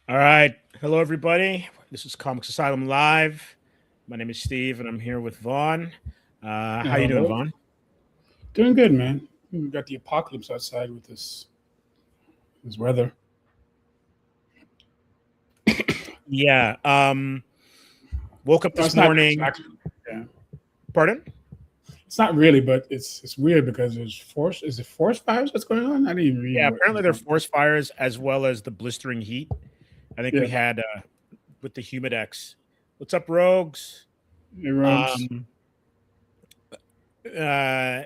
All right. Hello, everybody. This is Comix Asylum Live. My name is Steve, and I'm here with Vaughn. How you doing, Hello. Vaughn? Doing good, man. We got the apocalypse outside with this weather. Yeah. Woke up No, this it's not. It's morning. actually, yeah. Pardon? It's not really, but it's weird because there's force. Is it forest fires that's going on? I didn't even read Yeah. what Apparently, was there are going on. forest fires as well as the blistering heat. I think we Yeah, had with the Humidex. What's up, Rogues? it rogues. Um,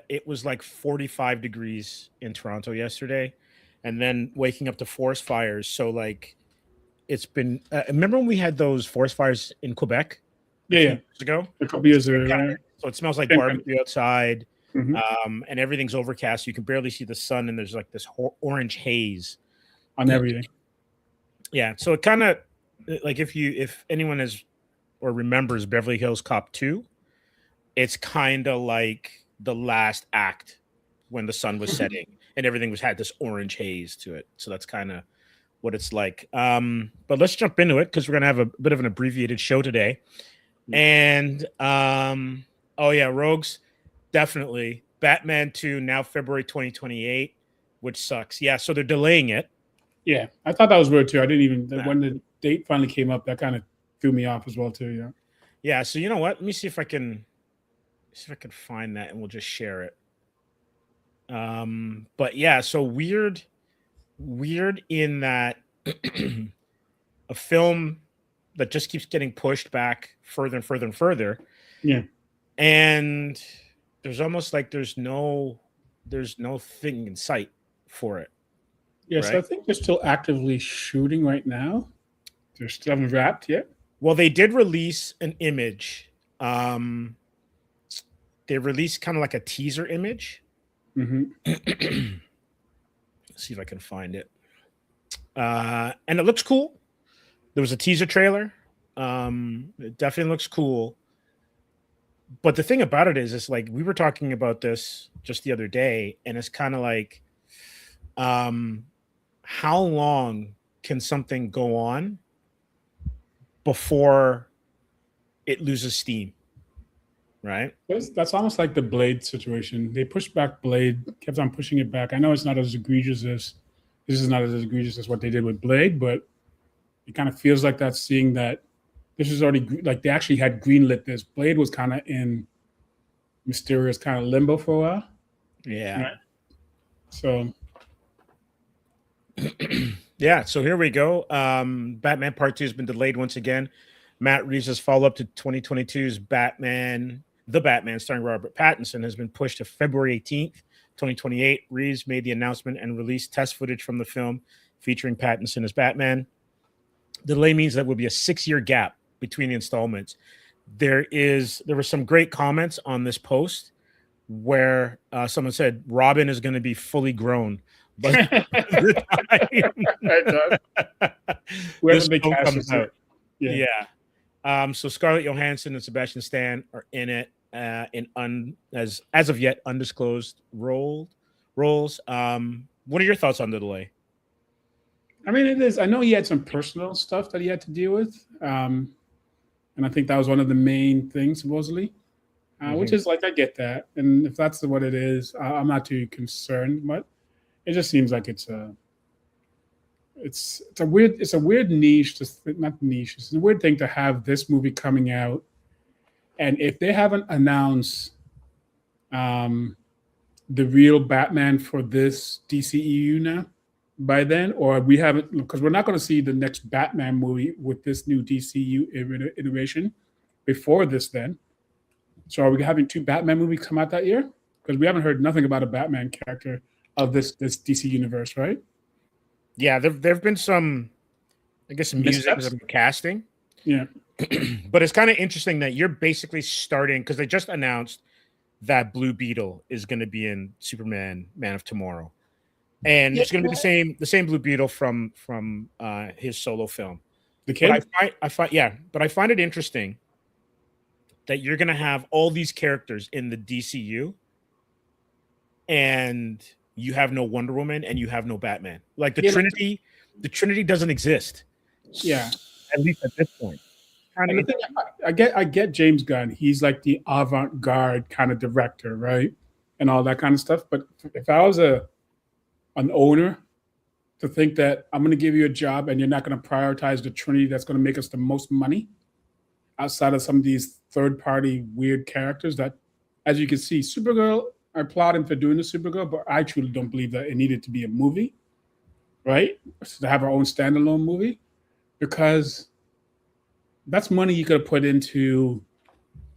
it was like 45 degrees in Toronto yesterday, and then waking up to forest fires. So like it's been. Remember when we had those forest fires in Quebec a Yeah, few yeah. years ago? A couple years Same ago, kind right? so it smells like Same kind. barbecue outside, Mm-hmm. and everything's overcast. You can barely see the sun, and there's like this orange haze. On everything. Yeah, so it kind of like if anyone is or remembers Beverly Hills Cop 2, it's kind of like the last act when the sun was setting and everything was had this orange haze to it. So that's kind of what it's like. But let's jump into it because we're gonna have a bit of an abbreviated show today. And oh yeah, Rogues, definitely. Batman 2 now February 2028, which sucks. Yeah, so they're delaying it. Yeah, I thought that was weird too. I didn't even Nah. when the date finally came up. That kind of threw me off as well too. Yeah. Yeah, so you know what? Let me see if I can find that and we'll just share it. But yeah, so weird in that a film that just keeps getting pushed back further and further and further. Yeah. And there's almost like there's no thing in sight for it, Yeah. So I right? think they're still actively shooting right now. They're still haven't wrapped yet. Well, they did release an image. Um, they released kind of like a teaser image. Mm-hmm. Let's see if I can find it. And it looks cool. There was a teaser trailer. It definitely looks cool. But the thing about it is, it's like we were talking about this just the other day, and it's kind of like, um, how long can something go on before it loses steam, right? That's almost like the Blade situation. They pushed back Blade, kept on pushing it back. I know it's not as egregious as this is not as egregious as what they did with Blade, but it kind of feels like that. Seeing that this is already like they actually had greenlit this. Blade was kind of in mysterious kind of limbo for a while, Yeah. right? So Yeah, so here we go. Batman Part 2 has been delayed once again. Matt Reeves' follow up to 2022's The Batman, starring Robert Pattinson, has been pushed to February 18th, 2028. Reeves made the announcement and released test footage from the film featuring Pattinson as Batman. The delay means that will be a 6-year gap between the installments. There were some great comments on this post where someone said Robin is going to be fully grown by the time whoever this they film cast comes is out. it. Yeah. Yeah. So Scarlett Johansson and Sebastian Stan are in it as of yet undisclosed roles. What are your thoughts on the delay? I mean, it is. I know he had some personal stuff that he had to deal with, and I think that was one of the main things supposedly. Which Mhm. is like I get that, and if that's what it is, I'm not too concerned. But it just seems like it's a weird niche, not niche. It's a weird thing to have this movie coming out, and if they haven't announced um, the real Batman for this DCEU now by then, or we haven't because we're not going to see the next Batman movie with this new DCU iteration before this then. So are we having two Batman movies come out that year? Because we haven't heard nothing about a Batman character of this DC universe, right? Yeah, there've been some, I guess, some musings Missteps. of casting, Yeah. but it's kind of interesting that you're basically starting because they just announced that Blue Beetle is going to be in Superman: Man of Tomorrow, and Yeah. it's going to be the same Blue Beetle from his solo film. The But kid. I find it interesting that you're going to have all these characters in the DCU, and you have no Wonder Woman and you have no Batman. Like Yeah. The Trinity doesn't exist. Yeah. At least at this point. Kind And the of, thing, I get James Gunn. He's like the avant-garde kind of director, right? And all that kind of stuff. But if I was an owner to think that I'm going to give you a job and you're not going to prioritize the Trinity that's going to make us the most money outside of some of these third-party weird characters that, as you can see, Supergirl, I applaud him for doing the Supergirl, but I truly don't believe that it needed to be a movie, right? To have our own standalone movie, because that's money you could have put into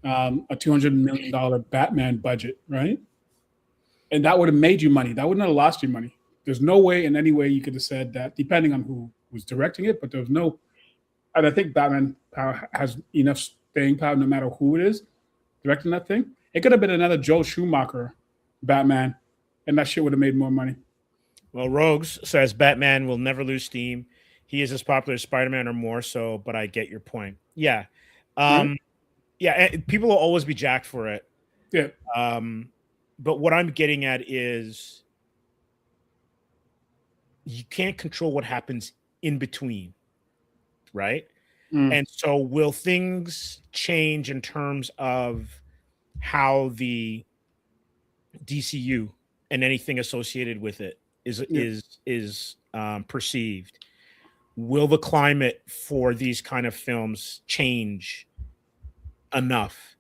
a $200 million Batman budget, right? And that would have made you money. That wouldn't have lost you money. There's no way in any way you could have said that, depending on who was directing it, but there was no. And I think Batman has enough staying power no matter who it is directing that thing. It could have been another Joel Schumacher Batman, and that shit would have made more money. well, Rogues says Batman will never lose steam. He is as popular as Spider-Man or more so, but I get your point. Yeah. Right? Yeah, people will always be jacked for it. Yeah. But what I'm getting at is you can't control what happens in between, right? And so will things change in terms of how the DCU and anything associated with it is perceived? Will the climate for these kind of films change enough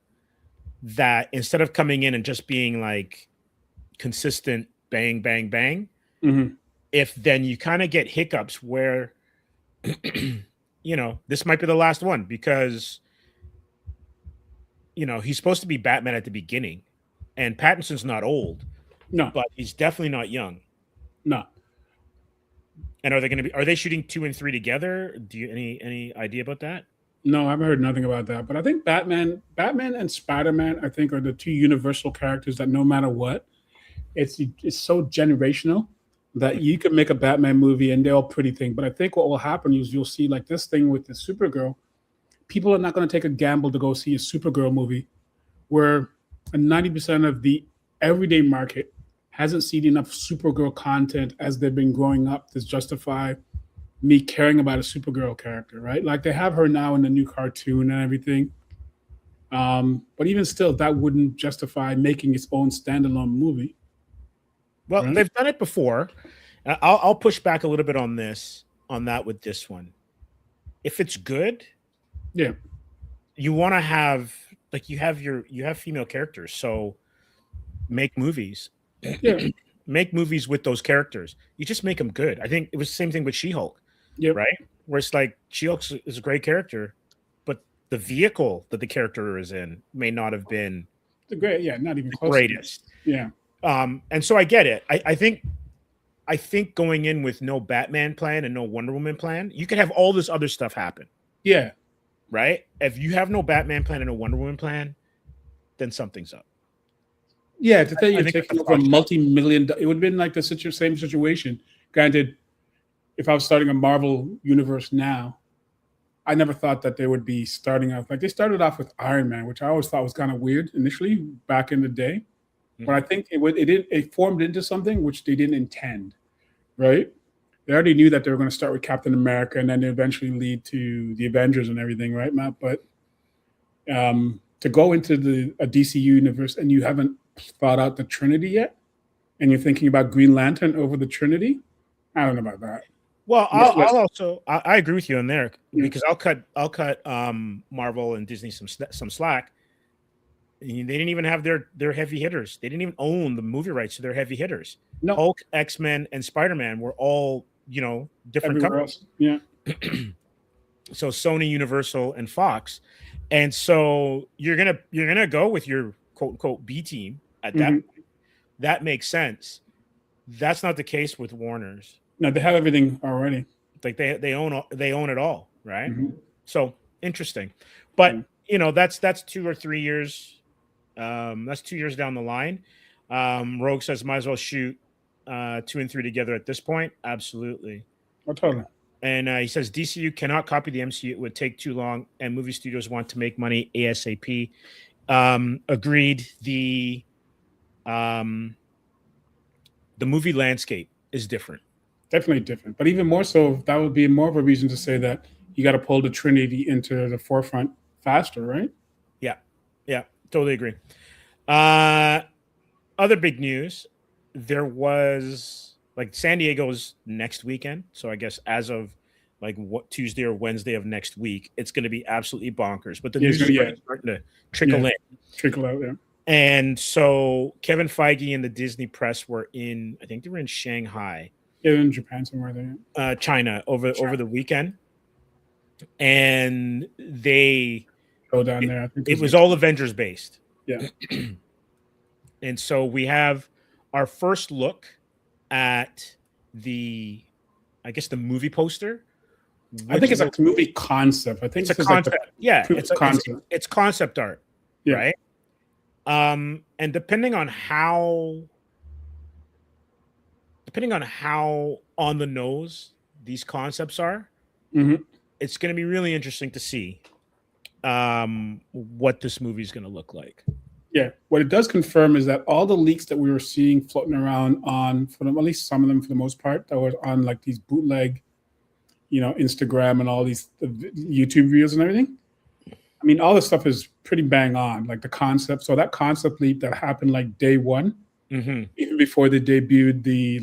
that instead of coming in and just being like consistent bang bang bang, if then you kind of get hiccups where this might be the last one because he's supposed to be Batman at the beginning, and Pattinson's not old, No, but he's definitely not young. no. And are they shooting 2 and 3 together? Do you any idea about that? No, I've heard nothing about that. But I think Batman and Spider-Man, I think, are the two universal characters that no matter what, it's so generational that you can make a Batman movie and they're all pretty thing. But I think what will happen is you'll see like this thing with the Supergirl. People are not going to take a gamble to go see a Supergirl movie where 90% of the everyday market hasn't seen enough Supergirl content as they've been growing up to justify me caring about a Supergirl character, right? Like they have her now in the new cartoon and everything. But even still, that wouldn't justify making its own standalone movie. Well, right? they've done it before. I'll push back a little bit on that with this one. If it's good, Yeah. you want to have like you have female characters, so make movies. Yeah. Make movies with those characters. You just make them good. I think it was the same thing with She-Hulk, Yep. right? Where it's like She-Hulk is a great character, but the vehicle that the character is in may not have been The great, yeah, not even the close. greatest. Yeah. And so I get it. I think going in with no Batman plan and no Wonder Woman plan, you could have all this other stuff happen. Yeah. Right? If you have no Batman plan and a Wonder Woman plan, then something's up. Yeah, to tell you, I you're think taking that's over a the multi-million, it would have been like the same situation. Granted, if I was starting a Marvel universe now, I never thought that they would be starting off like they started off with Iron Man, which I always thought was kind of weird initially back in the day. But I think it formed into something which they didn't intend, right? They already knew that they were going to start with Captain America and then eventually lead to the Avengers and everything, right, Matt? But to go into a DC universe and you haven't thought out the Trinity yet, and you're thinking about Green Lantern over the Trinity, I don't know about that. Well, I'll also I agree with you on there because I'll cut Marvel and Disney some slack. They didn't even have their heavy hitters. They didn't even own the movie rights to their heavy hitters. No. Hulk, X-Men, and Spider-Man were all different Everywhere companies. else. Yeah. So Sony, Universal, and Fox, and so you're gonna go with your quote unquote B team at that point. That makes sense. That's not the case with Warner's. No, they have everything already. Like they own it all, right? So interesting, but that's 2 or 3 years. That's 2 years down the line. Rogue says might as well shoot 2 and 3 together at this point. Absolutely. Oh, totally. And he says DCU cannot copy the MCU. It would take too long, and movie studios want to make money ASAP. Agreed. The movie landscape is different. Definitely different. But even more so, that would be more of a reason to say that you got to pull the Trinity into the forefront faster, right? Yeah, totally agree. Other big news, there was like San Diego's next weekend. So I guess as of like what Tuesday or Wednesday of next week, it's going to be absolutely bonkers. But the Yeah, news is yeah, starting to trickle in. trickle out. Yeah, And so Kevin Feige and the Disney press were in, I think they were in Shanghai, yeah, in Japan somewhere there. China over the weekend, and they Go down there. I think it was all Avengers based. Yeah. And so we have our first look at the, I guess, the movie poster. I think it's a movie concept. I think it's a concept. Like it's concept art, right? And depending on how on the nose these concepts are, it's going to be really interesting to see what this movie is going to look like. Yeah, what it does confirm is that all the leaks that we were seeing floating around on, for them, at least some of them for the most part, that was on like these bootleg, Instagram and all these YouTube videos and everything. I mean, all this stuff is pretty bang on, like the concept. So that concept leak that happened like day one, even before they debuted the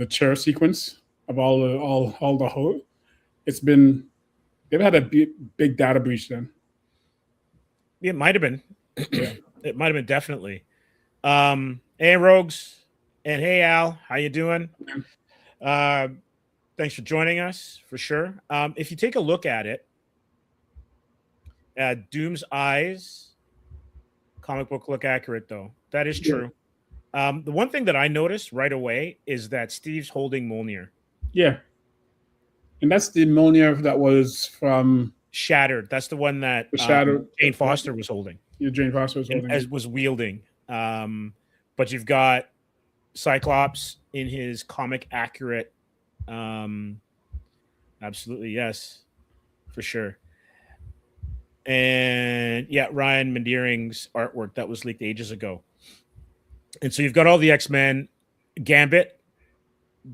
chair sequence of all the whole. They've had a big data breach then. It might have been. It might have been, definitely. Hey, Rogues, and hey, Al, how you doing? Thanks for joining us, for sure. If you take a look at it, Doom's eyes, comic book look accurate, though. That is true. The one thing that I noticed right away is that Steve's holding Mjolnir. Yeah. And that's the Mjolnir that was from Shattered. That's the one that Jane Foster was holding. Yeah, Jane Foster was holding. Was wielding. But you've got Cyclops in his comic accurate. Absolutely, yes, for sure. And yeah, Ryan Mandering's artwork that was leaked ages ago. And so you've got all the X-Men. Gambit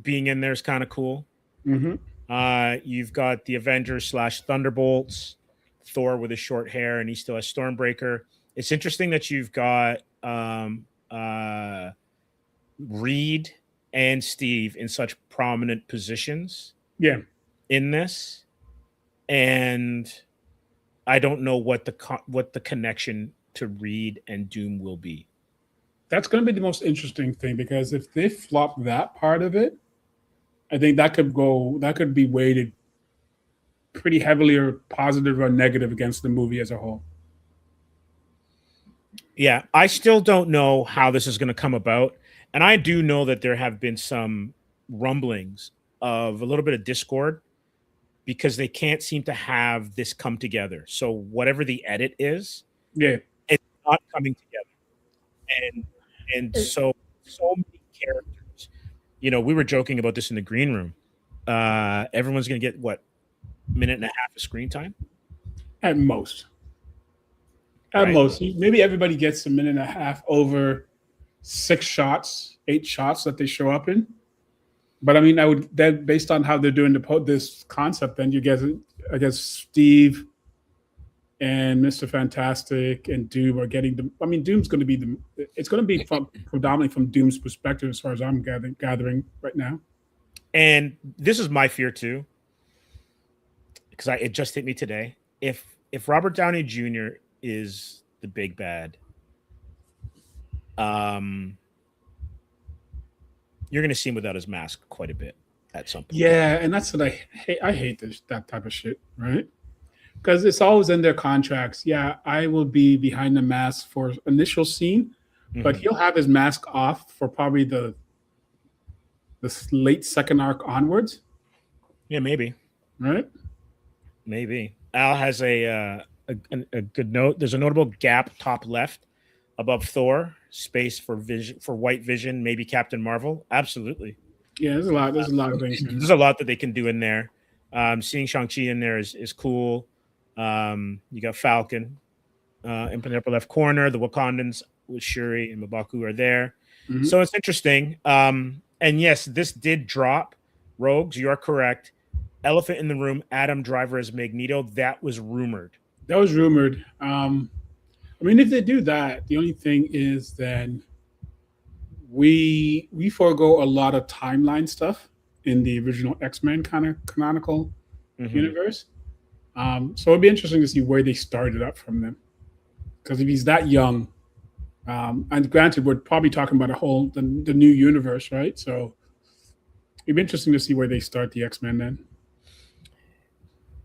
being in there is kind of cool. You've got the Avengers / Thunderbolts, Thor with his short hair, and he still has Stormbreaker. It's interesting that you've got Reed and Steve in such prominent positions. Yeah. In this, and I don't know what the connection to Reed and Doom will be. That's going to be the most interesting thing, because if they flop that part of it, I think that could be weighted pretty heavily or positive or negative against the movie as a whole. Yeah, I still don't know how this is going to come about. And I do know that there have been some rumblings of a little bit of discord because they can't seem to have this come together. So whatever the edit is, it's not coming together. And so many characters. We were joking about this in the green room. Everyone's going to get what, minute and a half of screen time? At most. At most. Maybe everybody gets a minute and a half over 8 shots that they show up in. But I mean, then based on how they're doing this concept, then you get, I guess, Steve and Mr. Fantastic and Doom are getting the. I mean, Doom's going to be it's going to be predominantly from Doom's perspective, as far as I'm gathering right now. And this is my fear too, because it just hit me today. If Robert Downey Jr. is the big bad, you're going to see him without his mask quite a bit at some point. Yeah, and that's what I hate. I hate that type of shit, right? Because it's always in their contracts. Yeah, I will be behind the mask for initial scene, but he'll have his mask off for probably the late second arc onwards. Yeah, maybe. Right? Maybe. Al has a good note. There's a notable gap top left above Thor. Space for White Vision, maybe Captain Marvel. Absolutely. Yeah, there's a lot of things. There's a lot that they can do in there. Seeing Shang-Chi in there is cool. You got Falcon in the upper left corner. The Wakandans with Shuri and M'Baku are there. So it's interesting. And yes, this did drop. Rogues, you are correct. Elephant in the room, Adam Driver as Magneto. That was rumored. That was rumored. I mean, if they do that, the only thing is then we forego a lot of timeline stuff in the original X-Men kind of canonical universe. So it'd be interesting to see where they started up from them. Because if he's that young, and granted, we're probably talking about the new universe, right? So it'd be interesting to see where they start the X-Men then.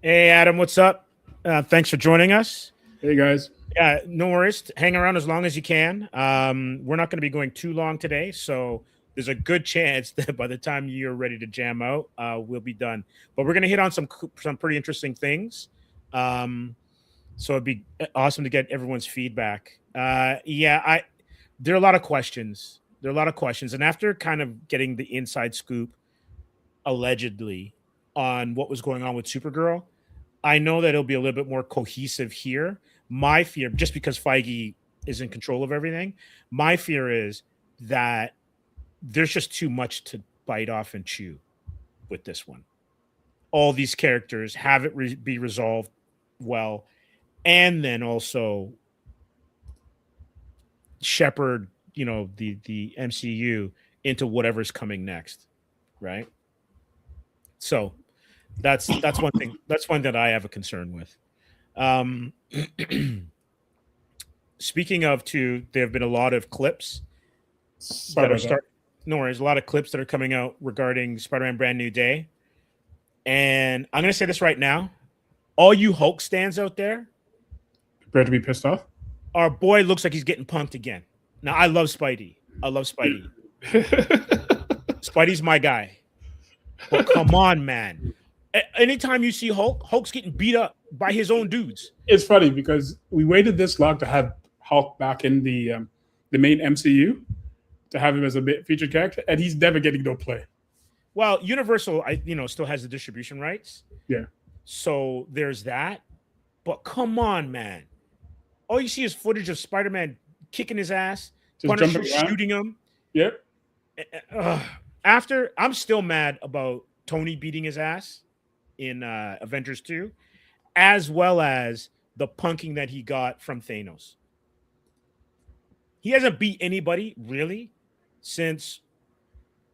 Hey, Adam, what's up? Thanks for joining us. Hey, guys. Yeah, no worries. Hang around as long as you can. We're not going to be going too long today, so there's a good chance that by the time you're ready to jam out, we'll be done. But we're going to hit on some pretty interesting things. So it'd be awesome to get everyone's feedback. There are a lot of questions. And after kind of getting the inside scoop, allegedly, on what was going on with Supergirl, I know that it'll be a little bit more cohesive here. My fear, just because Feige is in control of everything, my fear is that there's just too much to bite off and chew with this one. All these characters have it be resolved well, and then also shepherd, the MCU into whatever's coming next, right? So that's one thing. That's one that I have a concern with. Speaking of, there have been a lot of clips no worries, a lot of clips that are coming out regarding Spider-Man Brand New Day. And I'm going to say this right now. All you Hulk stands out there, prepare to be pissed off. Our boy looks like he's getting punked again. Now, I love Spidey. Spidey's my guy. But come on, man. Anytime you see Hulk's getting beat up by his own dudes. It's funny because we waited this long to have Hulk back in the main MCU, to have him as a featured character, and he's never getting no play. Well, Universal, still has the distribution rights. Yeah. So there's that. But come on, man. All you see is footage of Spider-Man kicking his ass, Punisher shooting him. Yep. After, I'm still mad about Tony beating his ass in Avengers 2, as well as the punking that he got from Thanos. He hasn't beat anybody, really, since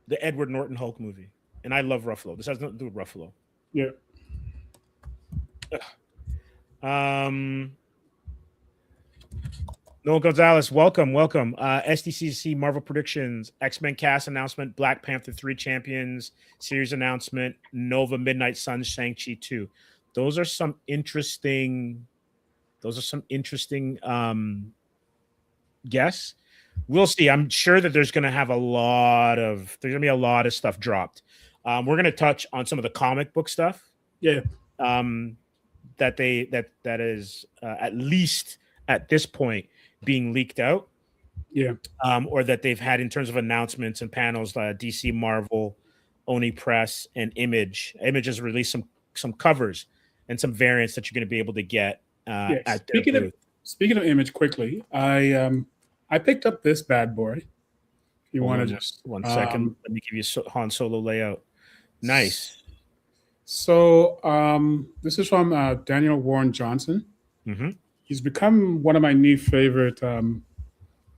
the Edward Norton Hulk movie. And I love Ruffalo. This has nothing to do with Ruffalo. Yeah. Noel Gonzalez, welcome. SDCC Marvel predictions, X-Men cast announcement, Black Panther 3 champions, series announcement, Nova Midnight Suns, Shang-Chi 2. Those are some interesting guess. We'll see. I'm sure that there's going to be a lot of stuff dropped. We're going to touch on some of the comic book stuff. Yeah. That is at least at this point being leaked out. Yeah. Or that they've had in terms of announcements and panels, DC, Marvel, Oni Press, and Image. Image has released some covers and some variants that you're going to be able to get at their booth. Speaking of Image, quickly, I picked up this bad boy. You want to just 1 second? Let me give you Han Solo layout. Nice. So this is from Daniel Warren Johnson. Mm-hmm. He's become one of my new favorite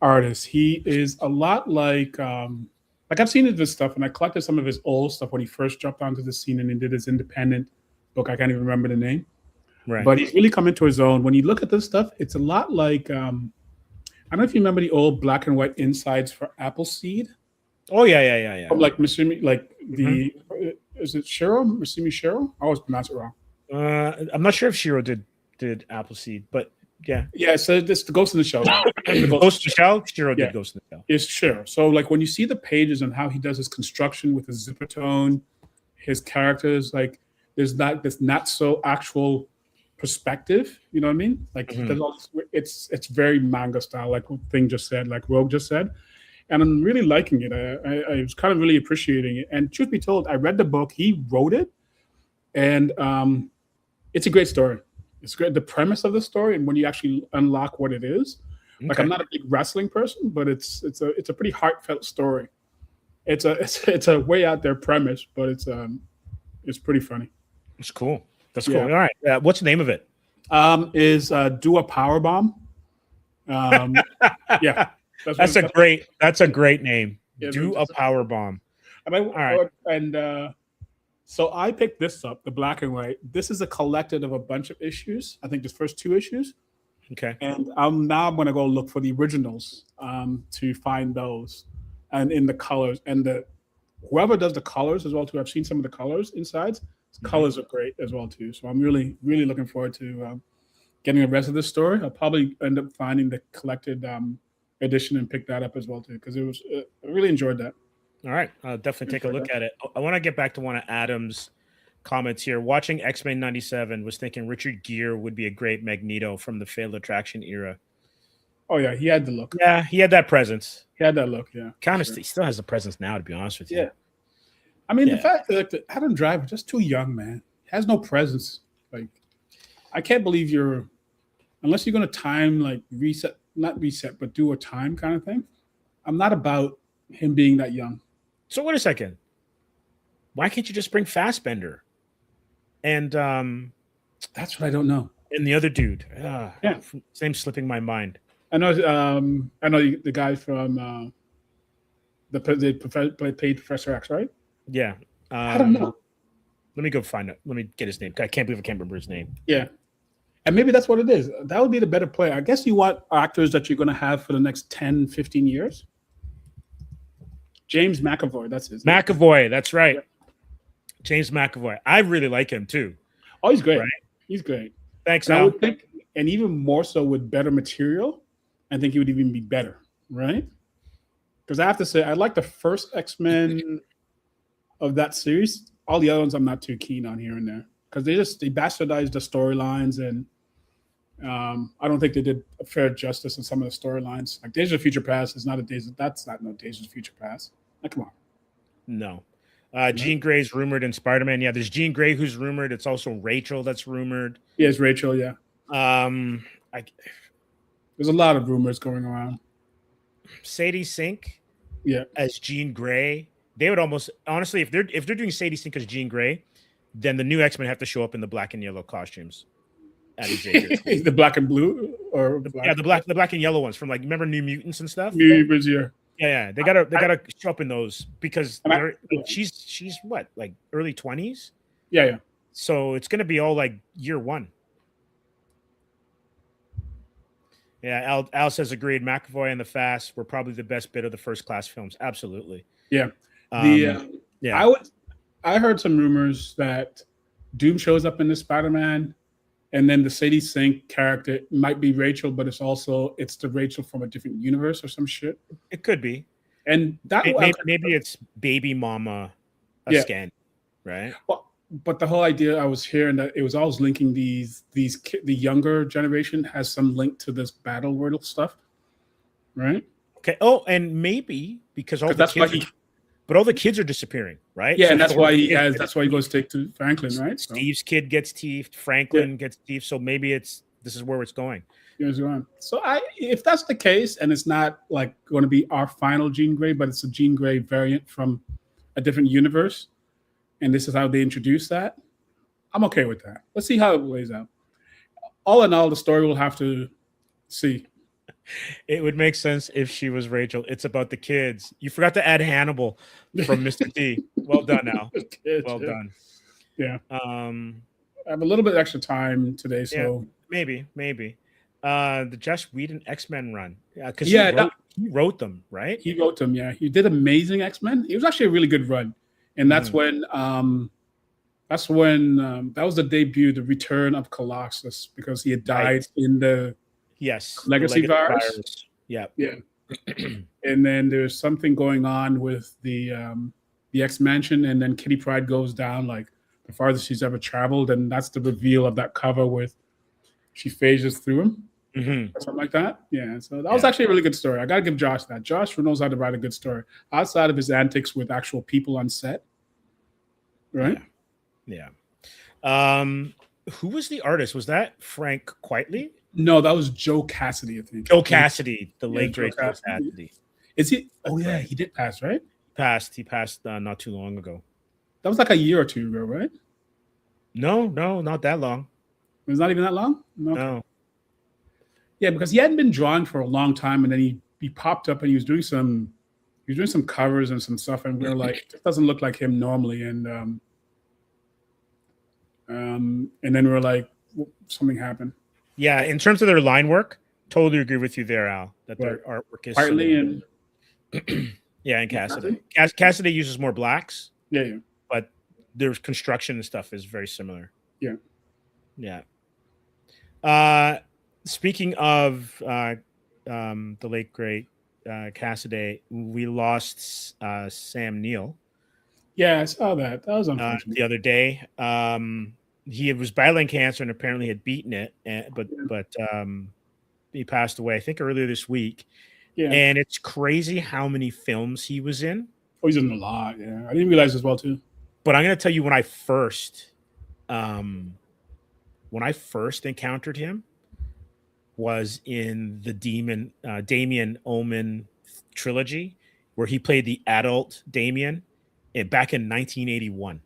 artists. He is a lot like I've seen his stuff, and I collected some of his old stuff when he first jumped onto the scene and he did his independent book. I can't even remember the name. Right. But he's really come into his own. When you look at this stuff, it's a lot like I don't know if you remember the old black and white insides for Appleseed. Oh yeah. From like Masumi, is it Shiro? Masumi Shiro? I always pronounce it wrong. I'm not sure if Shiro did Appleseed, but yeah. Yeah, so this the Ghost in the Shell. Ghost in the Shell? Shiro did Ghost in the Shell. It's Shiro. So like when you see the pages and how he does his construction with his zipper tone, his characters, like there's this not so actual perspective, you know what I mean? Like it's very manga style, like Thing just said, like Rogue just said, and I'm really liking it. I was kind of really appreciating it. And truth be told, I read the book, he wrote it, and it's a great story. It's great. The premise of the story, and when you actually unlock what it is, like I'm not a big wrestling person, but it's a pretty heartfelt story. It's a way out there premise, but it's pretty funny. It's cool. That's Yeah. cool. All right. What's the name of it? Is Do a Power Bomb. Yeah, That's a great name. yeah, Do a power bomb. All right. And so I picked this up, the black and white. This is a collected of a bunch of issues. I think the first 2 issues. Okay. And I'm going to go look for the originals to find those, and in the colors, and whoever does the colors as well too. I've seen some of the colors inside. Colors are great as well too. So I'm really looking forward to getting the rest of this story. I'll probably end up finding the collected edition and pick that up as well too, because it was I really enjoyed that. All right, I'll definitely take a look at it. I want to get back to one of Adam's comments here. Watching X-Men 97, was thinking Richard Gere would be a great Magneto from the Fatal Attraction era. Oh yeah, he had the look. Yeah, he had that presence. He had that look. Yeah, kind of. He still has the presence now, to be honest with you. Yeah. I mean, the fact that Adam Driver just too young, man. He has no presence. Like, I can't believe unless you're going to time, like, not reset, but do a time kind of thing. I'm not about him being that young. So wait a second. Why can't you just bring Fassbender? And that's what I don't know. And the other dude. Yeah. His name's slipping my mind. I know the guy from they played Professor X, right? Yeah. I don't know. Let me go find it. Let me get his name. I can't believe I can't remember his name. Yeah. And maybe that's what it is. That would be the better play. I guess you want actors that you're going to have for the next 10, 15 years. James McAvoy, that's his name. McAvoy, that's right. Yeah. James McAvoy. I really like him too. Oh, he's great. Right? He's great. Thanks, Al. I would think, and even more so with better material, I think he would even be better, right? Because I have to say, I like the first X-Men of that series. All the other ones I'm not too keen on here and there. Because they bastardized the storylines, and I don't think they did a fair justice in some of the storylines. Like Days of Future Past is not that's not no Days of Future Past. Like, come on. No. Jean Grey's rumored in Spider-Man. Yeah, there's Jean Grey who's rumored. It's also Rachel that's rumored. Yeah, it's Rachel, yeah. There's a lot of rumors going around. Sadie Sink, yeah, as Jean Grey. They would almost honestly, if they're doing Sadie Sink as Jean Grey, then the new X-Men have to show up in the black and yellow costumes. The black and blue, or the black and yellow ones from, like, remember New Mutants and stuff. New Mutants, yeah. Yeah, they gotta show up in those because she's what, like early 20s. Yeah. So it's gonna be all like year one. Yeah, Al says agreed. McAvoy and the Fast were probably the best bit of the first class films. Absolutely. Yeah. Yeah. I heard some rumors that Doom shows up in the Spider-Man, and then the Sadie Sink character might be Rachel, but it's the Rachel from a different universe or some shit. It could be. And that maybe it's baby mama scan, right? Well, but the whole idea I was hearing that it was always linking the younger generation has some link to this battle world stuff, right? Okay. Oh, and maybe because all the kids are disappearing, right? Yeah, so and that's why he goes to Franklin, right? Steve's kid gets teethed, Franklin gets teethed, so maybe this is where it's going. So if that's the case, and it's not like going to be our final Jean Grey, but it's a Jean Grey variant from a different universe, and this is how they introduce that, I'm okay with that. Let's see how it plays out. All in all, the story we'll have to see. It would make sense if she was Rachel. It's about the kids. You forgot to add Hannibal from Mr. T. Well done, Al. Well done. Yeah. I have a little bit extra time today, so maybe. The Joss Whedon X-Men run. Yeah, because he wrote them, right? He wrote them, yeah. He did Amazing X-Men. It was actually a really good run. And that's when that was the debut, the return of Colossus, because he had died in the Legacy virus. Yeah. And then there's something going on with the X Mansion, and then Kitty Pryde goes down like the farthest she's ever traveled, and that's the reveal of that cover with she phases through him. Or something like that. Yeah. So that was actually a really good story. I gotta give Josh that. Josh knows how to write a good story outside of his antics with actual people on set. Right? Yeah. Who was the artist? Was that Frank Quitely? No, that was Joe Cassidy, I think. Joe Cassidy, the late great Joe Cassidy. Is he? Oh yeah, he did pass, right? He passed not too long ago. That was like a year or two ago, right? No, not that long. It's not even that long. Okay. No. Yeah, because he hadn't been drawing for a long time, and then he popped up and he was doing some covers and some stuff, and we were like, this doesn't look like him normally, and then we were like, something happened. Yeah, in terms of their line work, totally agree with you there, Al. That their artwork is quietly and yeah, and Cassidy. Cassidy uses more blacks. Yeah. But their construction and stuff is very similar. Yeah. Speaking of the late great Cassidy, we lost Sam Neill. Yeah, I saw that. That was unfortunate. The other day. He was battling cancer and apparently had beaten it, but he passed away, I think, earlier this week. Yeah. And it's crazy how many films he was in. Oh, he's in a lot. Yeah, I didn't realize as well too. But I'm going to tell you when I first encountered him was in the Damien Omen trilogy, where he played the adult Damien back in 1981.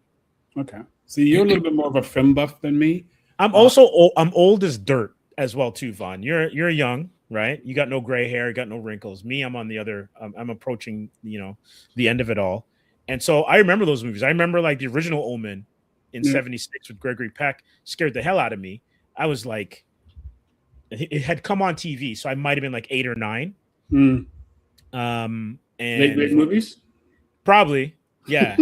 Okay, so you're a little bit more of a film buff than me. I'm also I'm old as dirt as well too, Vaughn. You're young, right? You got no gray hair, you got no wrinkles. Me, I'm on the other. I'm approaching the end of it all, and so I remember those movies. I remember like the original Omen in '76 with Gregory Peck scared the hell out of me. I was like, it had come on TV, so I might have been like 8 or 9. And late movies, probably, yeah.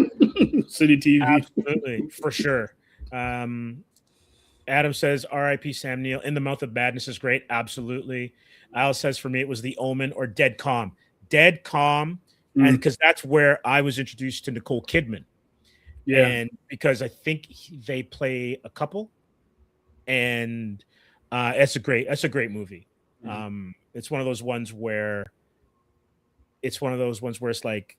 City TV, absolutely, for sure. Adam says, R.I.P. Sam Neill. In the Mouth of Madness is great. Absolutely. Al says, for me, it was The Omen or Dead Calm. Dead Calm, and because that's where I was introduced to Nicole Kidman. Yeah. And because I think they play a couple, and that's a great movie. It's one of those ones where it's like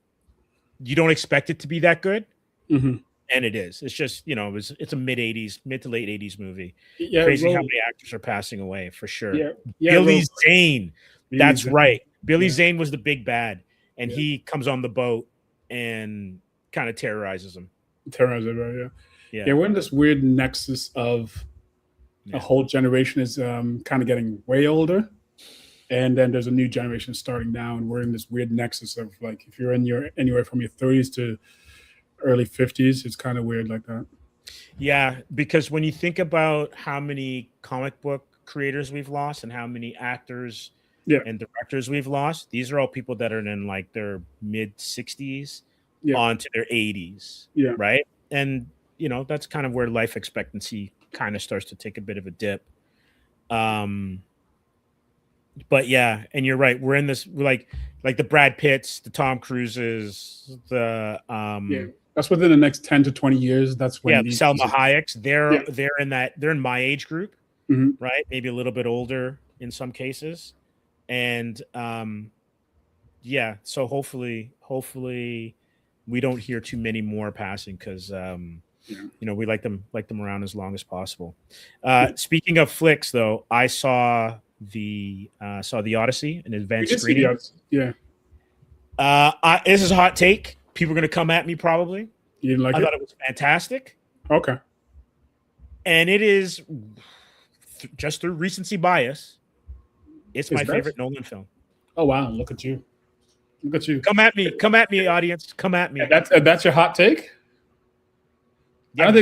you don't expect it to be that good. And it is. It's just, it's a mid to late 80s movie. Yeah, crazy how many actors are passing away, for sure. Yeah, Billy Zane. That's right. Billy Zane was the big bad, and he comes on the boat and kind of terrorizes them. Right? Yeah. We're in this weird nexus of a whole generation is kind of getting way older, and then there's a new generation starting now, and we're in this weird nexus of like if you're anywhere from your 30s to early 50s, it's kind of weird like that. Yeah, because when you think about how many comic book creators we've lost and how many actors and directors we've lost, these are all people that are in like their mid 60s on to their 80s, right? And that's kind of where life expectancy kind of starts to take a bit of a dip. But yeah, and you're right, we're in this like the Brad Pitts, the Tom Cruises, the that's within the next 10 to 20 years. That's when the Selma Hayeks, they're in my age group, right? Maybe a little bit older in some cases. And so hopefully we don't hear too many more passing, because we like them around as long as possible. Speaking of flicks, though, I saw the Odyssey, an advanced screening. Yeah. This is a hot take. People are going to come at me probably. You didn't like it? I thought it was fantastic. Okay. And it is just through recency bias. It's my favorite Nolan film. Oh wow! Look at you! Come at me, audience! Come at me. That's your hot take. Yeah, I don't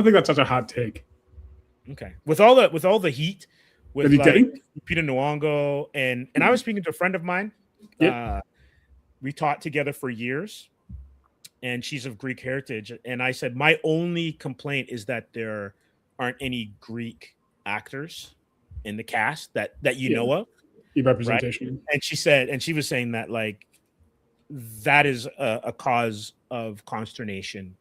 think that's such a hot take. Okay, with all the heat, with like Peter Nwongo, and I was speaking to a friend of mine. We taught together for years, and she's of Greek heritage. And I said, my only complaint is that there aren't any Greek actors in the cast that you know of. Representation. Right? And she was saying that like that is a cause of consternation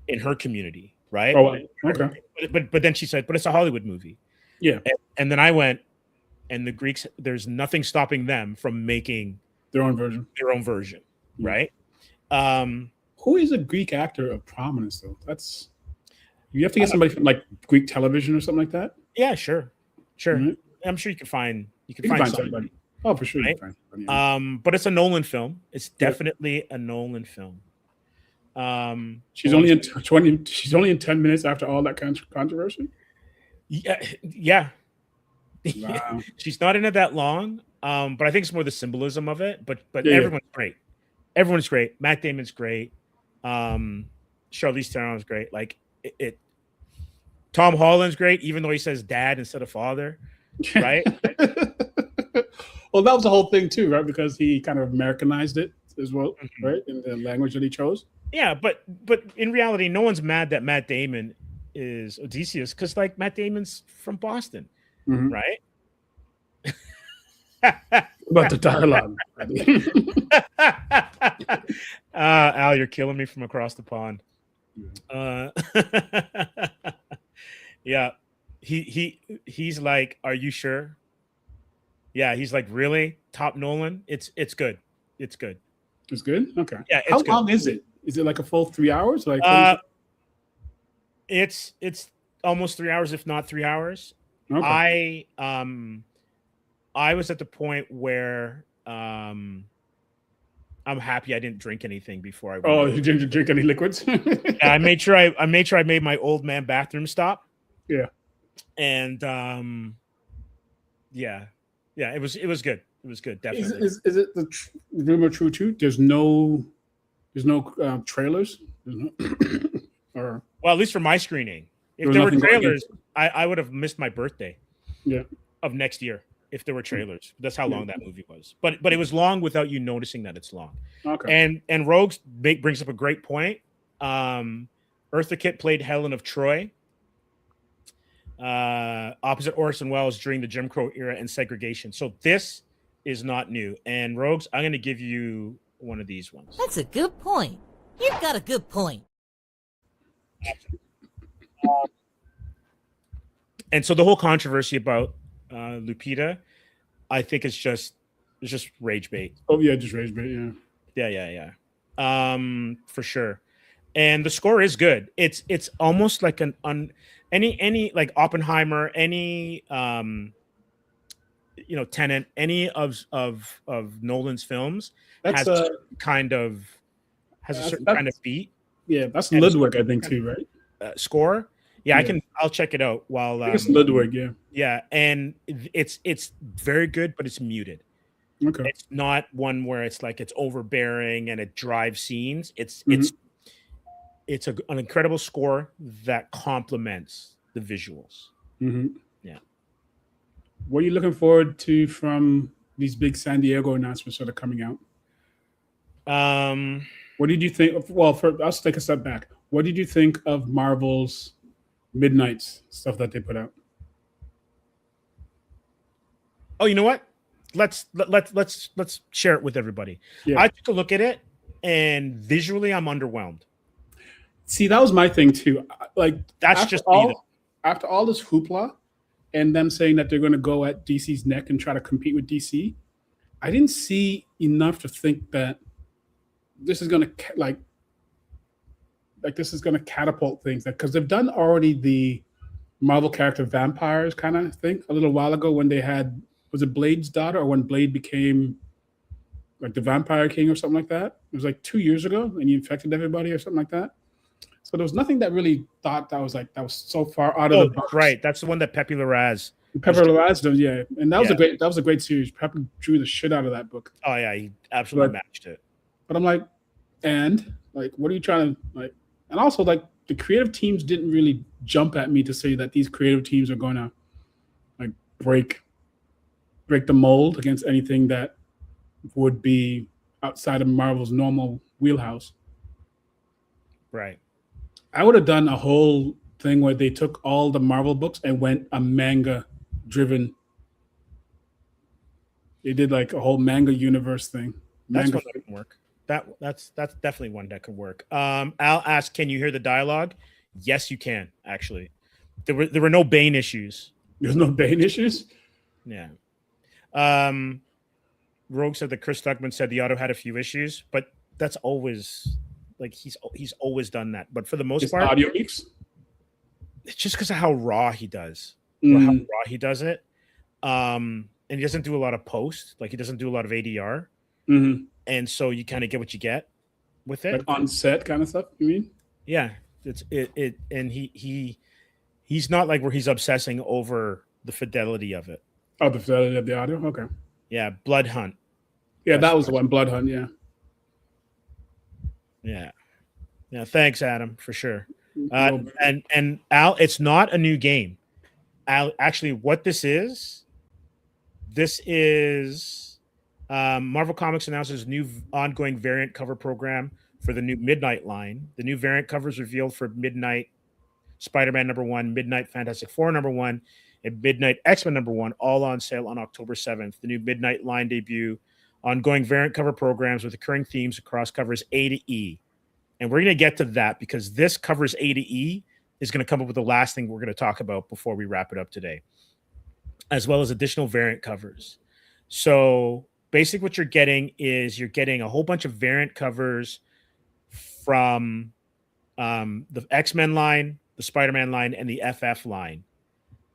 in her community, right? Oh, okay. But then she said, but it's a Hollywood movie. Yeah. And then I went, and the Greeks, there's nothing stopping them from making their own version, right? Who is a Greek actor of prominence though? You have to get somebody from like Greek television or something like that. Yeah, sure. Mm-hmm. I'm sure you can find somebody. Oh, for sure. Right? But it's a Nolan film. It's definitely a Nolan film. She's only in 20. She's only in 10 minutes after all that controversy. Yeah. Wow. She's not in it that long. But I think it's more the symbolism of it. But Yeah, everyone's great. Everyone's great. Matt Damon's great. Charlize Theron's great. Like it. Tom Holland's great, even though he says dad instead of father. Right. Well, that was the whole thing too, right? Because he kind of Americanized it as well, Mhm. right? In the language that he chose. Yeah, but in reality, no one's mad that Matt Damon is Odysseus because like Matt Damon's from Boston, Mhm. right? About the dialogue. Al, you're killing me from across the pond. Yeah, he's like, "Are you sure?" Yeah, he's like, "Really, Top Nolan? It's good. It's good. It's good. Okay. Yeah, How it's good. long is it? Is it like a full 3 hours? Like It's almost 3 hours, if not 3 hours. okay. I was at the point where I'm happy I didn't drink anything before I went Oh, in. you didn't drink any liquids? Yeah, I made sure I made my old man bathroom stop. Yeah. And yeah, it was good. It was good, definitely. Is it the rumor true too? There's no trailers. There's no, or Well, at least for my screening. If was there were nothing going in. trailers, I would have missed my birthday Yeah. of next year if there were trailers. That's how Yeah. long that movie was. But it was long without you noticing that it's long. Okay. And Rogues brings up a great point. Eartha Kitt played Helen of Troy, opposite Orson Welles during the Jim Crow era and segregation. So this is not new. And Rogues, I'm going to give you one of these ones. That's a good point. You've got a good point. And so the whole controversy about Lupita, I think it's just rage bait. Oh yeah, just rage bait. Yeah. Yeah. For sure. And the score is good. It's almost like any like Oppenheimer, any Tenet, any of Nolan's films That's has a certain kind of beat. Yeah, that's And Ludwig, I think too, right? Score. Yeah, Yeah. I'll check it out while I think it's Ludwig. Yeah. yeah, and it's very good, but it's muted. Okay. It's not one where it's like it's overbearing and it drives scenes. It's an incredible score that complements the visuals. Mm-hmm. Yeah. What are you looking forward to from these big San Diego announcements that are coming out? What did you think? Well, let's take a step back. What did you think of Marvel's Midnights stuff that they put out? Oh, you know what? Let's share it with everybody. Yeah. I took a look at it, and visually, I'm underwhelmed. See, that was my thing too. Like That's after just me, though. after all this hoopla and them saying that they're going to go at DC's neck and try to compete with DC, I didn't see enough to think that this is going to this is going to catapult things, because they've done already the Marvel character vampires kind of thing a little while ago when they had, was it Blade's daughter, or when Blade became like the Vampire King or something like that? It was like 2 years ago, and he infected everybody or something like that. So there was nothing that really that was so far out of the box. Right. That's the one that Pepe Larraz. Pepper Larraz does, yeah, and that was a great series. Pepper drew the shit out of that book. Oh yeah, he absolutely matched it. But I'm like, and like, what are you trying to like? And also, like, the creative teams didn't really jump at me to say that these creative teams are going to like break the mold against anything that would be outside of Marvel's normal wheelhouse. Right. I would have done a whole thing where they took all the Marvel books and went a manga driven. They did like a whole manga universe thing. That's one that can work. That's definitely one that could work. Al asked, "Can you hear the dialogue?" Yes, you can. Actually, there were no Bane issues. There's no Bane issues. Yeah. Rogue said that Chris Stuckman said the auto had a few issues, but that's always like he's always done that. But for the most part, audio leaks. It's just because of how raw he does, Mm. or how raw he does it. And he doesn't do a lot of post, like he doesn't do a lot of ADR. Mm-hmm. And so you kind of get what you get. with Like it. on set kind of stuff, you mean? Yeah, and he's not like where he's obsessing over the fidelity of it. Oh, the fidelity of the audio? Okay. Yeah, Blood Hunt. Yeah, That's that was the one, Blood Hunt, yeah. Yeah. Yeah, thanks, Adam, for sure. No, And Al, it's not a new game. Al, actually, what this is Marvel Comics announces new ongoing variant cover program for the new Midnight line. The new variant covers revealed for Midnight Spider-Man #1, Midnight Fantastic Four #1, and Midnight X-Men #1, all on sale on October 7th. The new Midnight line debut, ongoing variant cover programs with recurring themes across covers A to E. And we're going to get to that because this covers A to E is going to come up with the last thing we're going to talk about before we wrap it up today, as well as additional variant covers. So basically what you're getting is you're getting a whole bunch of variant covers from the X-Men line, the Spider-Man line, and the FF line.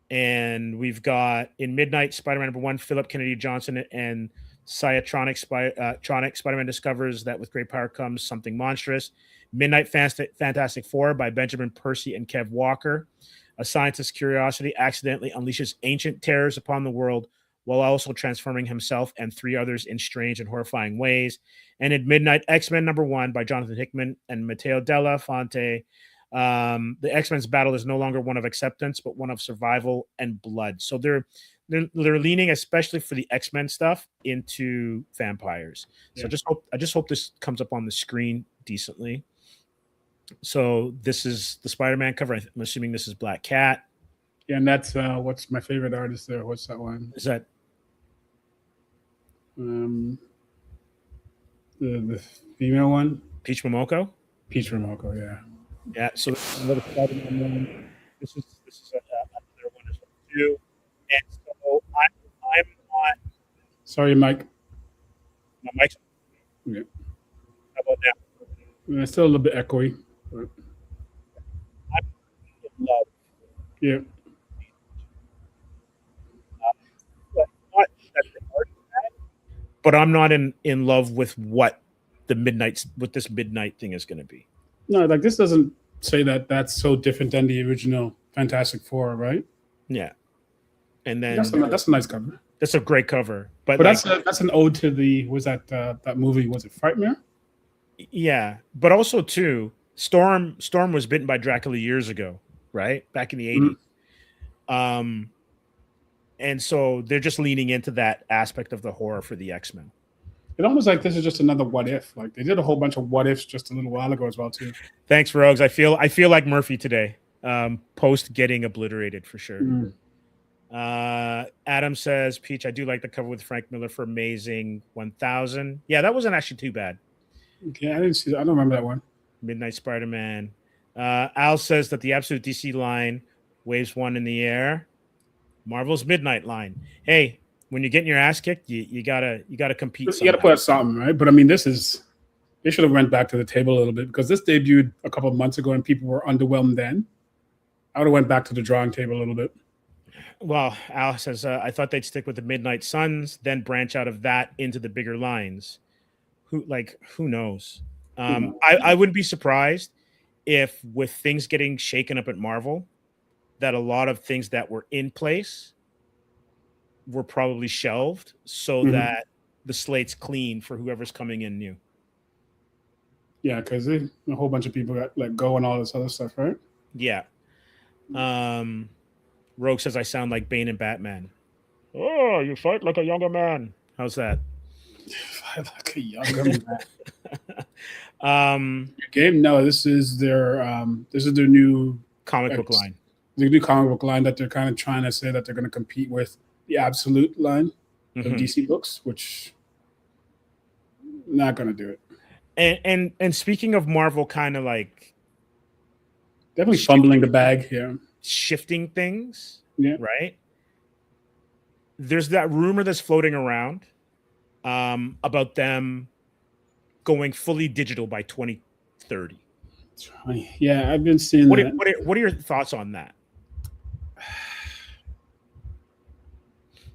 And we've got in Midnight Spider-Man #1, Philip Kennedy Johnson and Tronic Spider-Man discovers that with great power comes something monstrous. Midnight Fantastic Four by Benjamin Percy and Kev Walker. A scientist's curiosity accidentally unleashes ancient terrors upon the world while also transforming himself and 3 others in strange and horrifying ways. And in Midnight X-Men #1 by Jonathan Hickman and Matteo Della Fonte, the X-Men's battle is no longer one of acceptance, but one of survival and blood. So they're leaning, especially for the X-Men stuff, into vampires. So I just hope this comes up on the screen decently. So this is the Spider-Man cover. I'm assuming this is Black Cat. Yeah, and that's what's my favorite artist there. What's that one? Is that the female one? Peach Momoko? Peach Momoko, yeah. Yeah, so this is another Spider-Man one. This is another one as well too. And so I'm not. Sorry, Mike. My mic's. Yeah. How about now? It's still a little bit echoey. But... I'm in love. Yeah. But I'm not in love with what this Midnight thing is going to be. No, like this doesn't say that that's so different than the original Fantastic Four, right? Yeah, and then that's a nice cover. That's a great cover, but like, that's an ode to the that movie, was it Frightmare? Yeah, but also too, Storm was bitten by Dracula years ago, right? Back in the 80s. Mm-hmm. And so they're just leaning into that aspect of the horror for the X-Men. It almost like this is just another what if. Like they did a whole bunch of what ifs just a little while ago as well too. Thanks, Rogues. I feel like Murphy today. Post getting obliterated for sure. Adam says, Peach, I do like the cover with Frank Miller for Amazing 1000. Yeah, that wasn't actually too bad. Okay, I didn't see that. I don't remember that one. Midnight Spider-Man. Al says that the Absolute DC line waves 1 in the air. Marvel's Midnight line. Hey, when you're getting your ass kicked, you gotta compete. You gotta put out something, right? But I mean, they should have went back to the table a little bit because this debuted a couple of months ago and people were underwhelmed then. I would have went back to the drawing table a little bit. Well, Al says, I thought they'd stick with the Midnight Suns, then branch out of that into the bigger lines. Who knows? I wouldn't be surprised if, with things getting shaken up at Marvel, that a lot of things that were in place were probably shelved so that the slate's clean for whoever's coming in new. Yeah, because a whole bunch of people got let go and all this other stuff, right? Yeah. Rogue says I sound like Bane and Batman. Oh, you fight like a younger man. How's that? Fight like a younger man. Game? No, this is their new comic book line. The new comic book line that they're kind of trying to say that they're going to compete with the Absolute line of DC books, which not going to do it. And speaking of Marvel, kind of like definitely fumbling the bag here, shifting things. Yeah. Right. There's that rumor that's floating around about them going fully digital by 2030. Yeah, I've been seeing that. What are your thoughts on that?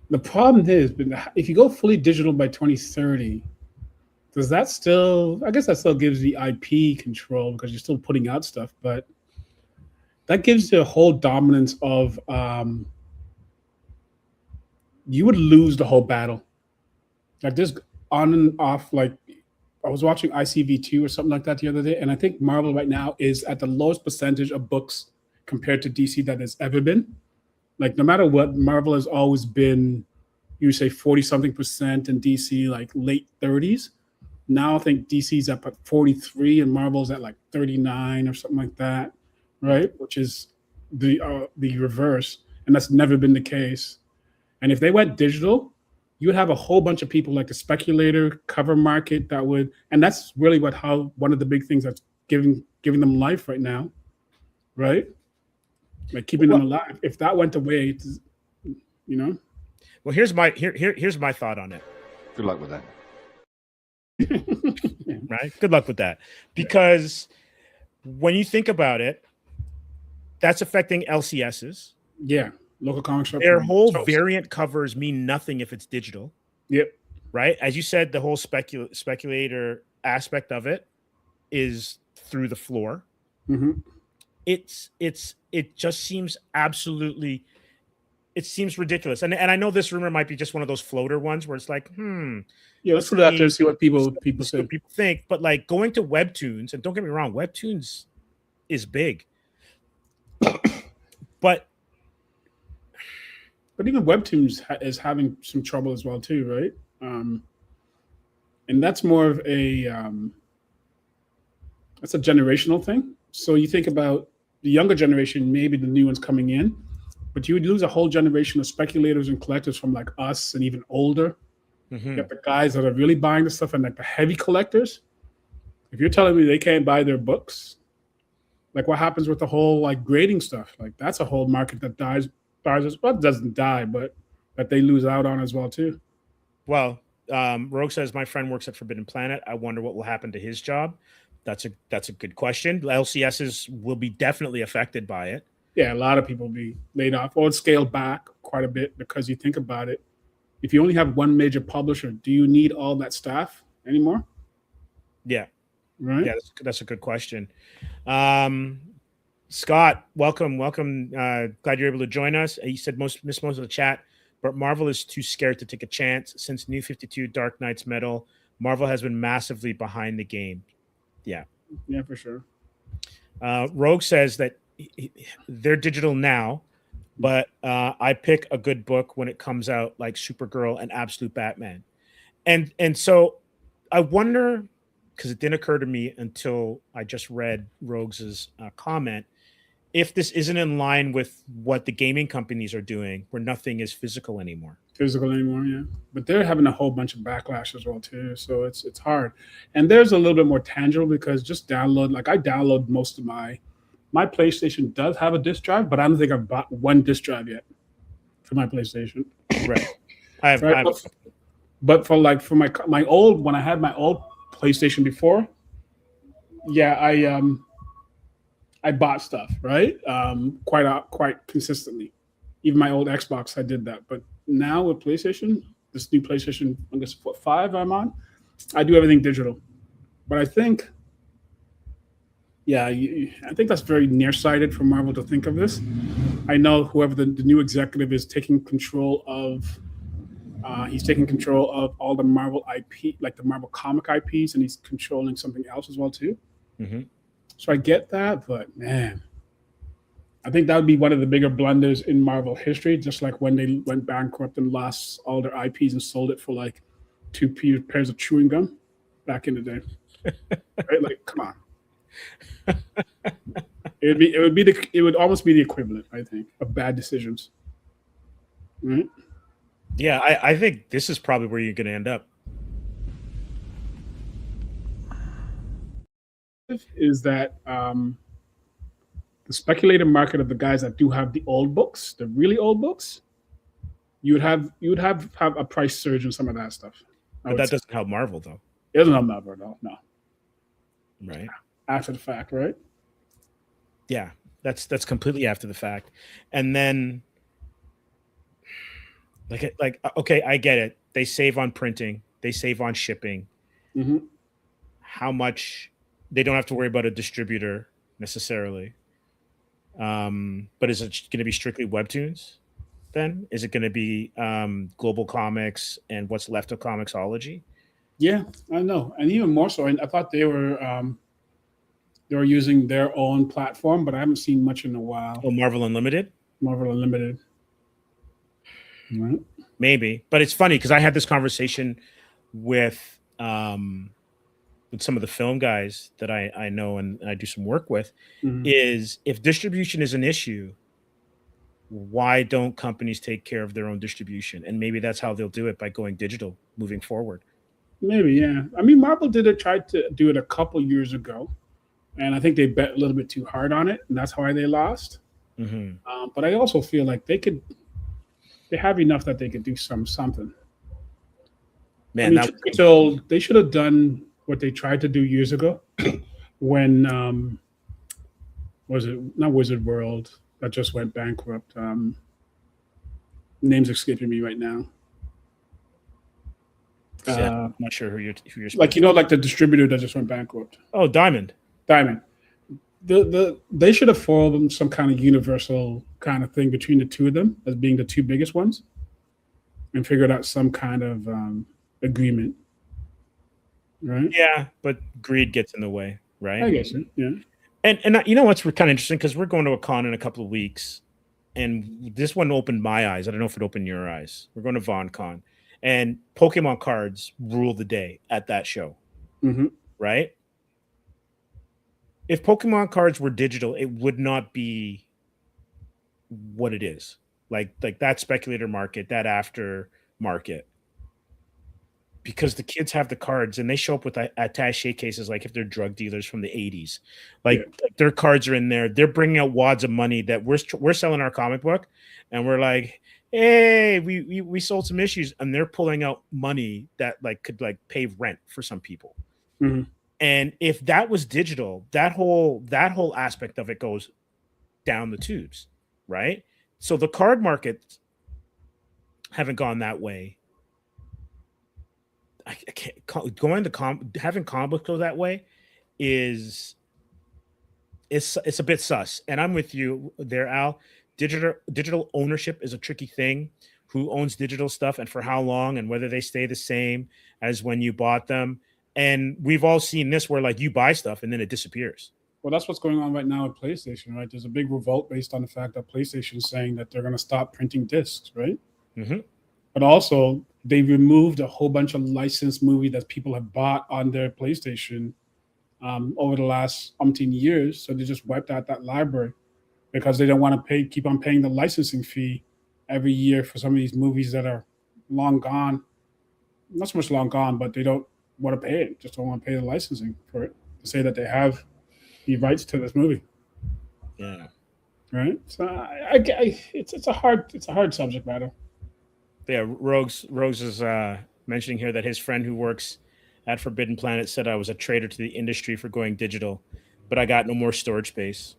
The problem is, if you go fully digital by 2030, does that still? I guess that still gives the IP control because you're still putting out stuff, but that gives you a whole dominance of. You would lose the whole battle. Like this on and off. Like I was watching ICV2 or something like that the other day, and I think Marvel right now is at the lowest percentage of books compared to DC that has ever been. Like no matter what, Marvel has always been, you say 40 something percent, and DC like late 30s. Now I think DC's up at 43 and Marvel's at like 39 or something like that, right? Which is the reverse, and that's never been the case. And if they went digital, you would have a whole bunch of people like the speculator cover market that would, and that's really what how one of the big things that's giving them life right now, right? Like keeping them alive. If that went away, you know. Well, here's my thought on it. Good luck with that. Right? Good luck with that. Because when you think about it, that's affecting LCSs. Yeah. Local comic shop. Their whole variant covers mean nothing if it's digital. Yep. Right? As you said, the whole speculator aspect of it is through the floor. Mm-hmm. It just seems absolutely, it seems ridiculous. And I know this rumor might be just one of those floater ones where it's like, yeah, let's put it out there and see what people say. People think, but like going to Webtoons, and don't get me wrong, Webtoons is big. But even Webtoons is having some trouble as well too, right? And that's more of a that's a generational thing. So you think about the younger generation, maybe the new ones coming in, but you would lose a whole generation of speculators and collectors from like us and even older. You got the guys that are really buying the stuff and like the heavy collectors. If you're telling me they can't buy their books, like what happens with the whole like grading stuff? Like that's a whole market that dies as well. It doesn't die, but that they lose out on as well too. Well, Rogue says my friend works at Forbidden Planet. I wonder what will happen to his job. That's a good question. LCSs will be definitely affected by it. Yeah, a lot of people will be laid off or scaled back quite a bit because you think about it. If you only have one major publisher, do you need all that staff anymore? Yeah. Right. Yeah, that's a good question. Scott, welcome. Glad you're able to join us. He said missed most of the chat, but Marvel is too scared to take a chance. Since New 52 Dark Knight's Metal, Marvel has been massively behind the game. Yeah. Yeah, for sure. Rogue says that they're digital now, but I pick a good book when it comes out, like Supergirl and Absolute Batman. And so I wonder, because it didn't occur to me until I just read Rogue's comment, if this isn't in line with what the gaming companies are doing, where nothing is physical anymore. Yeah. But they're having a whole bunch of backlash as well too. So it's hard. And there's a little bit more tangible because just download, like I download most of my PlayStation does have a disc drive, but I don't think I've bought one disc drive yet for my PlayStation. Right. I have. But for my old, when I had my old PlayStation before, yeah, I bought stuff, right? Quite consistently. Even my old Xbox, I did that. But now with PlayStation, this new PlayStation, I guess 5 I'm on, I do everything digital. But I think, I think that's very nearsighted for Marvel to think of this. I know whoever the new executive is taking control of, he's taking control of all the Marvel IP, like the Marvel comic IPs, and he's controlling something else as well too. Mm-hmm. So I get that, but man, I think that would be one of the bigger blunders in Marvel history, just like when they went bankrupt and lost all their IPs and sold it for like 2 pairs of chewing gum back in the day. Right? Like, come on. It would almost be the equivalent, I think, of bad decisions. Right? Yeah, I think this is probably where you're going to end up. Is that the speculative market of the guys that do have the old books, the really old books, you would have a price surge in some of that stuff. But that doesn't help Marvel, though. It doesn't help Marvel at all. No. Right. After the fact, right? Yeah, that's completely after the fact, and then like okay, I get it. They save on printing, they save on shipping, Mm-hmm. how much they don't have to worry about a distributor necessarily. But is it going to be strictly webtoons then? Is it going to be global comics and what's left of Comixology? Yeah, I know, and even more so. I thought they were using their own platform, but I haven't seen much in a while. Oh, Marvel Unlimited? Marvel Unlimited. Right. Maybe. But it's funny because I had this conversation with some of the film guys that I know and I do some work with, Mhm. is if distribution is an issue, why don't companies take care of their own distribution? And maybe that's how they'll do it, by going digital moving forward. Maybe, yeah. I mean, Marvel tried to do it a couple years ago, and I think they bet a little bit too hard on it, and that's why they lost. Hmm. But I also feel like they have enough that they could do something. I Man, mean, that so they should have done what they tried to do years ago when was it not Wizard World that just went bankrupt? Name's escaping me right now. yeah, I'm not sure who you're Like like the distributor that just went bankrupt. Oh, Diamond. Diamond. They should have formed some kind of universal kind of thing between the two of them as being the two biggest ones, and figured out some kind of agreement. Right? Yeah, but greed gets in the way, right? I guess. Yeah. And you know what's kind of interesting, because we're going to a con in a couple of weeks, and this one opened my eyes. I don't know if it opened your eyes. We're going to VonCon, and Pokemon cards rule the day at that show, Mm-hmm. right? If Pokemon cards were digital, it would not be what it is. Like that speculator market, that after market, because the kids have the cards and they show up with attaché cases, like if they're drug dealers from the 80s. Like their cards are in there. They're bringing out wads of money that we're selling our comic book, and we're like, hey, we sold some issues, and they're pulling out money that like could like pay rent for some people. Mm-hmm. And if that was digital, that whole aspect of it goes down the tubes, right? So the card markets haven't gone that way. I can't going to having comic books go that way is it's a bit sus. And I'm with you there, Al. Digital ownership is a tricky thing. Who owns digital stuff and for how long, and whether they stay the same as when you bought them. And we've all seen this where like you buy stuff and then it disappears. Well, that's what's going on right now with PlayStation, right? There's a big revolt based on the fact that PlayStation is saying that they're going to stop printing discs, right? Mm-hmm. But also, they removed a whole bunch of licensed movies that people have bought on their PlayStation over the last umpteen years. So they just wiped out that library because they don't want to keep on paying the licensing fee every year for some of these movies that are long gone. Not so much long gone, but they don't want to pay it. Just don't want to pay the licensing for it to say that they have the rights to this movie. Yeah. Right. So it's a hard subject matter. Yeah. Rogues is mentioning here that his friend who works at Forbidden Planet said I was a traitor to the industry for going digital, but I got no more storage space.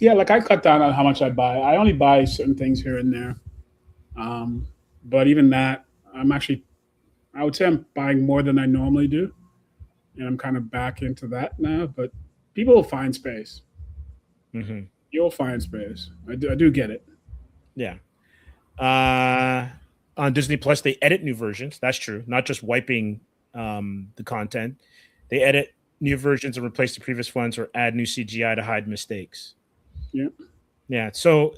Yeah, like I cut down on how much I buy. I only buy certain things here and there. But even that, I would say I'm buying more than I normally do. And I'm kind of back into that now. But people will find space. Mm-hmm. You'll find space. I do get it. Yeah. On Disney Plus, they edit new versions. That's true. Not just wiping the content. They edit new versions and replace the previous ones, or add new CGI to hide mistakes. Yeah. Yeah. So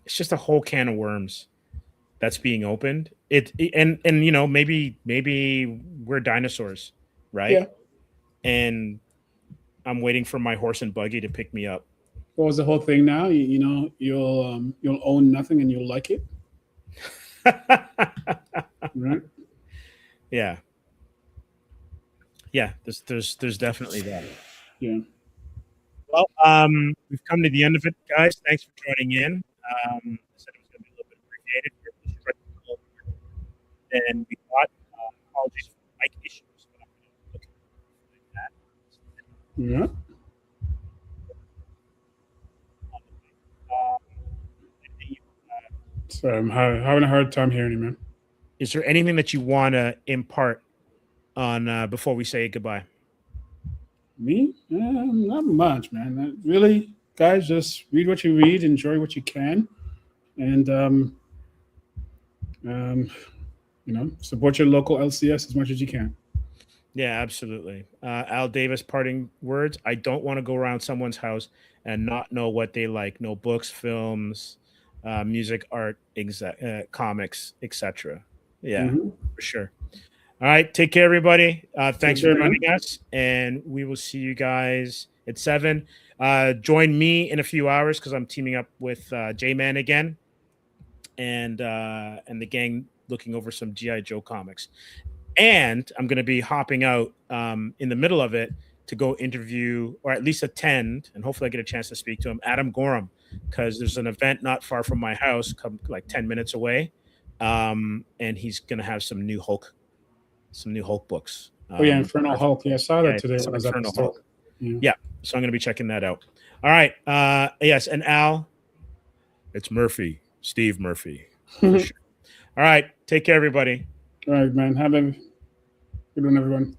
it's just a whole can of worms that's being opened. And you know, maybe we're dinosaurs, right? Yeah. And I'm waiting for my horse and buggy to pick me up. What was the whole thing now? You'll own nothing and you'll like it. Right? Yeah. Yeah, there's definitely that. Yeah. Well, we've come to the end of it, guys. Thanks for joining in. I said it was going to be a little bit abbreviated, and we thought apologies for the mic issues, but I'm going to look at that. Yeah. So I'm having a hard time hearing you, man. Is there anything that you want to impart on before we say goodbye? Me? Not much, man. Really, guys, just read what you read, enjoy what you can, and support your local LCS as much as you can. Yeah, absolutely. Al Davis, parting words. I don't want to go around someone's house and not know what they like. No books, films, music, art, comics, etc. Yeah, Mhm. for sure. All right, take care, everybody. Thanks for care, man. joining us, and we will see you guys at 7. Join me in a few hours because I'm teaming up with J-Man again, and the gang looking over some GI Joe comics. And I'm going to be hopping out in the middle of it to go interview or at least attend, and hopefully I get a chance to speak to him, Adam Gorham, because there's an event not far from my house, like 10 minutes away, and he's going to have some new Hulk books. Oh yeah, Infernal Hulk. Yeah, I saw that today some when I was at the Infernal store. Hulk. Yeah, so I'm going to be checking that out. All right. Yes, and Al, it's Murphy, Steve Murphy. For sure. All right, take care, everybody. All right, man. Have a good one, everyone.